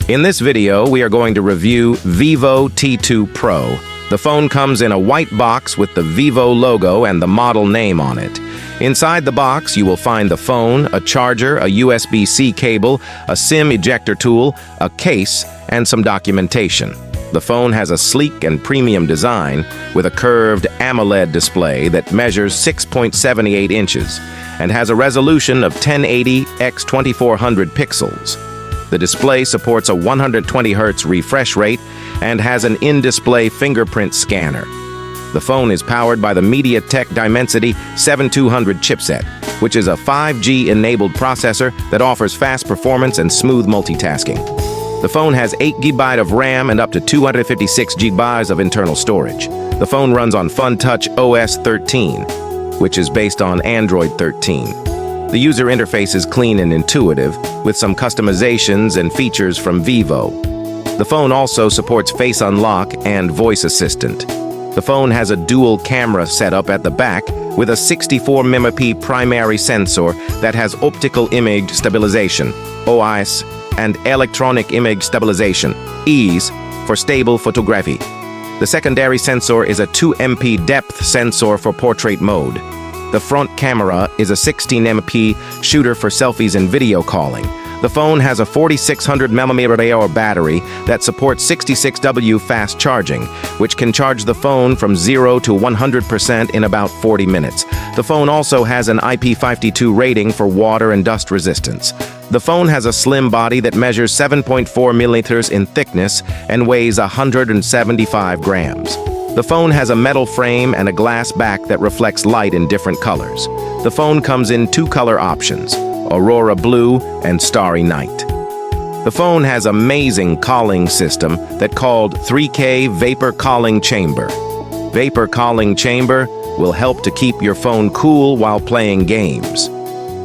In this video, we are going to review Vivo T2 Pro. The phone comes in a white box with the Vivo logo and the model name on it. Inside the box, you will find the phone, a charger, a USB-C cable, a SIM ejector tool, a case, and some documentation. The phone has a sleek and premium design with a curved AMOLED display that measures 6.78 inches and has a resolution of 1080 x 2400 pixels. The display supports a 120Hz refresh rate and has an in-display fingerprint scanner. The phone is powered by the MediaTek Dimensity 7200 chipset, which is a 5G-enabled processor that offers fast performance and smooth multitasking. The phone has 8 GB of RAM and up to 256 GB of internal storage. The phone runs on FunTouch OS 13, which is based on Android 13. The user interface is clean and intuitive, with some customizations and features from Vivo. The phone also supports Face Unlock and Voice Assistant. The phone has a dual camera setup at the back with a 64-megapixel primary sensor that has optical image stabilization, OIS, and electronic image stabilization, EIS, for stable photography. The secondary sensor is a 2MP depth sensor for portrait mode. The front camera is a 16MP shooter for selfies and video calling. The phone has a 4600 mAh battery that supports 66W fast charging, which can charge the phone from 0 to 100% in about 40 minutes. The phone also has an IP52 rating for water and dust resistance. The phone has a slim body that measures 7.4 millimeters in thickness and weighs 175 grams. The phone has a metal frame and a glass back that reflects light in different colors. The phone comes in 2 color options, Aurora Blue and Starry Night. The phone has an amazing calling system that called 3K Vapor Calling Chamber. Vapor Calling Chamber will help to keep your phone cool while playing games.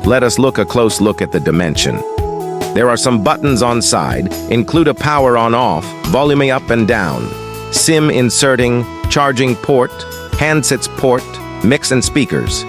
Let us look a close look at the dimension. There are some buttons on side, include a power on-off, volume up and down, SIM inserting, charging port, handsets port, mix and speakers.